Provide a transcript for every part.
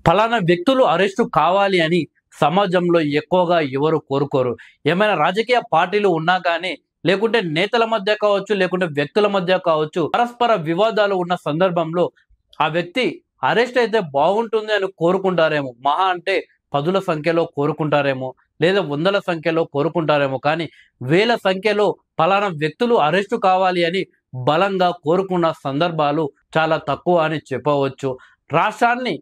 ఫలానా వ్యక్తులు అరెస్టు కావాలి అని సమాజంలో ఎక్కువగా ఎవరు కోరుకోరు. ఏమైనా రాజకీయ పార్టీలు ఉన్నా కానీ, లేకుంటే నేతల మధ్య కావచ్చు, లేకుంటే వ్యక్తుల మధ్య కావచ్చు, పరస్పర వివాదాలు ఉన్న సందర్భంలో ఆ వ్యక్తి అరెస్ట్ అయితే బాగుంటుంది అని కోరుకుంటారేమో. మహా అంటే పదుల సంఖ్యలో కోరుకుంటారేమో, లేదా వందల సంఖ్యలో కోరుకుంటారేమో. కానీ వేల సంఖ్యలో పలానా వ్యక్తులు అరెస్టు కావాలి అని బలంగా కోరుకున్న సందర్భాలు చాలా తక్కువ అని చెప్పవచ్చు. రాష్ట్రాన్ని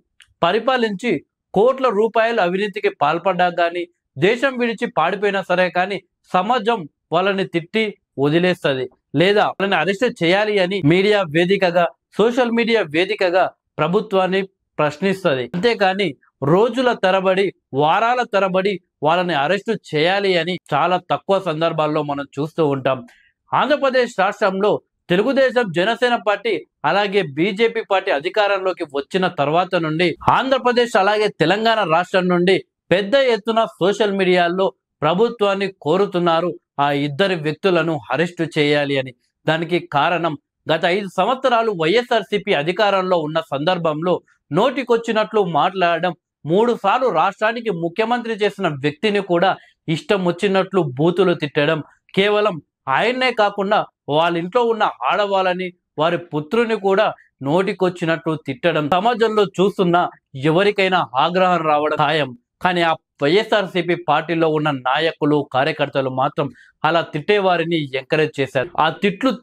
పరిపాలించి కోట్ల రూపాయల అవినీతికి పాల్పడ్డా కానీ, దేశం విడిచి పాడిపోయినా సరే కానీ, సమాజం వాళ్ళని తిట్టి వదిలేస్తుంది. లేదా వాళ్ళని అరెస్ట్ చేయాలి అని మీడియా వేదికగా, సోషల్ మీడియా వేదికగా ప్రభుత్వాన్ని ప్రశ్నిస్తుంది. అంతేకాని రోజుల తరబడి, వారాల తరబడి వాళ్ళని అరెస్టు చేయాలి అని చాలా తక్కువ సందర్భాల్లో మనం చూస్తూ ఉంటాం. ఆంధ్రప్రదేశ్ రాష్ట్రంలో తెలుగుదేశం, జనసేన పార్టీ అలాగే బీజేపీ పార్టీ అధికారంలోకి వచ్చిన తర్వాత నుండి ఆంధ్రప్రదేశ్ అలాగే తెలంగాణ రాష్ట్రం నుండి పెద్ద ఎత్తున సోషల్ మీడియాలో ప్రభుత్వాన్ని కోరుతున్నారు ఆ ఇద్దరు వ్యక్తులను అరెస్టు చేయాలి అని. దానికి కారణం గత 5 సంవత్సరాలు వైఎస్ఆర్సీపీ అధికారంలో ఉన్న సందర్భంలో నోటికొచ్చినట్లు మాట్లాడడం, 3 సార్లు రాష్ట్రానికి ముఖ్యమంత్రి చేసిన వ్యక్తిని కూడా ఇష్టం వచ్చినట్లు బూతులు తిట్టడం, కేవలం ఆయన్నే కాకుండా వాళ్ళ ఇంట్లో ఉన్న ఆడవాళ్ళని, వారి పుత్రుని కూడా నోటికొచ్చినట్టు తిట్టడం సమాజంలో చూస్తున్న ఎవరికైనా ఆగ్రహం రావడం ఖాయం. కానీ ఆ వైఎస్ఆర్సీపీ పార్టీలో ఉన్న నాయకులు, కార్యకర్తలు మాత్రం అలా తిట్టేవారిని ఎంకరేజ్ చేశారు. ఆ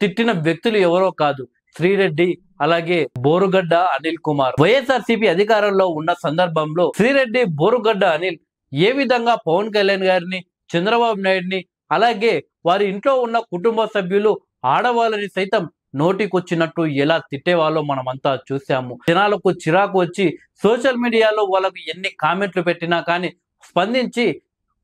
తిట్టిన వ్యక్తులు ఎవరో కాదు, శ్రీరెడ్డి అలాగే బోరుగడ్డ అనిల్ కుమార్. వైఎస్ఆర్సీపీ అధికారంలో ఉన్న సందర్భంలో శ్రీరెడ్డి, బోరుగడ్డ అనిల్ ఏ విధంగా పవన్ కళ్యాణ్ గారిని, చంద్రబాబు నాయుడిని, అలాగే వారి ఇంట్లో ఉన్న కుటుంబ సభ్యులు, ఆడవాళ్ళని సైతం నోటికొచ్చినట్టు ఎలా తిట్టేవాళ్ళో మనమంతా చూసాము. జనాలకు చిరాకు వచ్చి సోషల్ మీడియాలో వాళ్ళకు ఎన్ని కామెంట్లు పెట్టినా కానీ, స్పందించి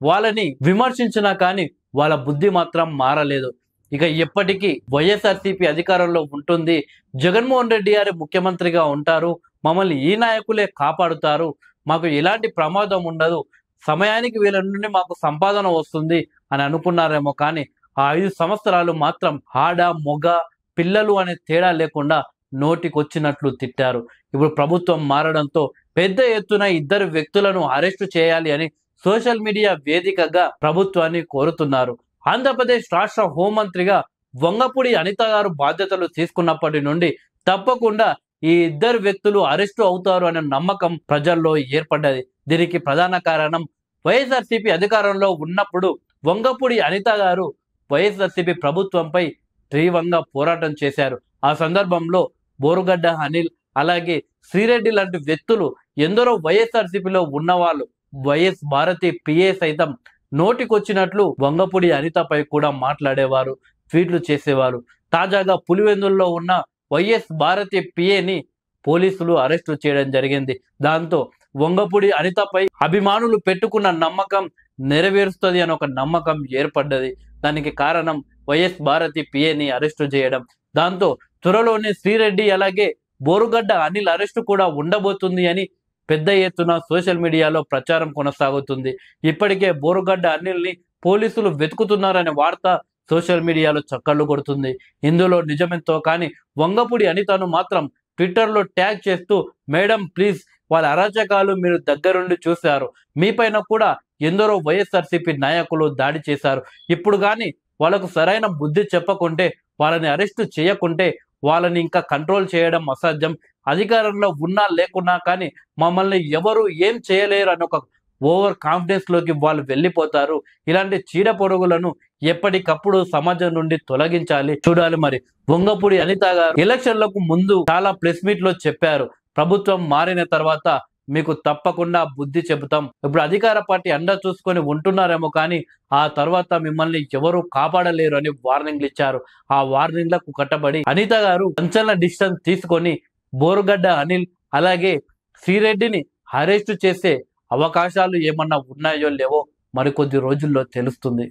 వాళ్ళని విమర్శించినా కానీ వాళ్ళ బుద్ధి మాత్రం మారలేదు. ఇక ఎప్పటికీ వైఎస్ఆర్సీపీ అధికారంలో ఉంటుంది, జగన్మోహన్ రెడ్డి గారి ముఖ్యమంత్రిగా ఉంటారు, మమ్మల్ని ఈ నాయకులే కాపాడుతారు, మాకు ఎలాంటి ప్రమాదం ఉండదు, సమయానికి వీళ్ళ నుండి మాకు సంపాదన వస్తుంది అని అనుకున్నారేమో. కానీ ఆ 5 సంవత్సరాలు మాత్రం ఆడ, మొగ, పిల్లలు అనే తేడా లేకుండా నోటికొచ్చినట్లు తిట్టారు. ఇప్పుడు ప్రభుత్వం మారడంతో పెద్ద ఎత్తున ఇద్దరు వ్యక్తులను అరెస్టు చేయాలి అని సోషల్ మీడియా వేదికగా ప్రభుత్వాన్ని కోరుతున్నారు. ఆంధ్రప్రదేశ్ రాష్ట్ర హోంమంత్రిగా వంగపూడి అనిత గారు బాధ్యతలు తీసుకున్నప్పటి నుండి తప్పకుండా ఈ ఇద్దరు వ్యక్తులు అరెస్టు అవుతారు అనే నమ్మకం ప్రజల్లో ఏర్పడ్డది. దీనికి ప్రధాన కారణం వైఎస్ఆర్సీపీ అధికారంలో ఉన్నప్పుడు వంగపూడి అనిత గారు వైఎస్ఆర్సీపీ ప్రభుత్వంపై తీవ్రంగా పోరాటం చేశారు. ఆ సందర్భంలో బోరుగడ్డ అనిల్ అలాగే శ్రీరెడ్డి లాంటి వ్యక్తులు, ఎందరో వైఎస్ఆర్సీపీలో ఉన్నవాళ్ళు, వైఎస్ భారతి పిఏ సైతం నోటికొచ్చినట్లు వంగపూడి అనితపై కూడా మాట్లాడేవారు, ట్వీట్లు చేసేవారు. తాజాగా పులివెందుల్లో ఉన్న వైఎస్ భారతి పిఏని పోలీసులు అరెస్టు చేయడం జరిగింది. దాంతో వంగపూడి అనితపై అభిమానులు పెట్టుకున్న నమ్మకం నెరవేరుస్తుంది అని ఒక నమ్మకం ఏర్పడ్డది. దానికి కారణం వైఎస్ భారతి పిఏని అరెస్టు చేయడం. దాంతో త్వరలోనే శ్రీరెడ్డి అలాగే బోరుగడ్డ అనిల్ అరెస్టు కూడా ఉండబోతుంది అని పెద్ద ఎత్తున సోషల్ మీడియాలో ప్రచారం కొనసాగుతుంది. ఇప్పటికే బోరుగడ్డ అనిల్ని పోలీసులు వెతుకుతున్నారనే వార్త సోషల్ మీడియాలో చక్కర్లు కొడుతుంది. ఇందులో నిజమెంతో కానీ వంగపూడి అనితను మాత్రం ట్విట్టర్లో ట్యాగ్ చేస్తూ, మేడం ప్లీజ్, వాళ్ళ అరాచకాలు మీరు దగ్గరుండి చూశారు, మీపైన కూడా ఎందరో వైఎస్ఆర్సీపీ నాయకులు దాడి చేశారు, ఇప్పుడు కానీ వాళ్ళకు సరైన బుద్ధి చెప్పకుంటే, వాళ్ళని అరెస్టు చేయకుంటే వాళ్ళని ఇంకా కంట్రోల్ చేయడం అసాధ్యం, అధికారంలో ఉన్నా లేకున్నా కానీ మమ్మల్ని ఎవరు ఏం చేయలేరు అని ఒక ఓవర్ కాన్ఫిడెన్స్ లోకి వాళ్ళు వెళ్ళిపోతారు. ఇలాంటి చీడ పొరుగులను ఎప్పటికప్పుడు సమాజం నుండి తొలగించాలి. చూడాలి మరి. వంగపూడి అనిత గారు ఎలక్షన్లకు ముందు చాలా ప్రెస్ మీట్ లో చెప్పారు, ప్రభుత్వం మారిన తర్వాత మీకు తప్పకుండా బుద్ధి చెబుతాం. ఇప్పుడు అధికార పార్టీ అండ చూసుకొని ఉంటున్నారేమో కానీ ఆ తర్వాత మిమ్మల్ని ఎవరు కాపాడలేరు అని వార్నింగ్లు ఇచ్చారు. ఆ వార్నింగ్లకు కట్టబడి అనిత గారు సంచలన డిసిషన్ తీసుకొని బోరుగడ్డ అనిల్ అలాగే శ్రీరెడ్డిని అరెస్టు చేసే అవకాశాలు ఏమన్నా ఉన్నాయో లేవో మరికొద్ది రోజుల్లో తెలుస్తుంది.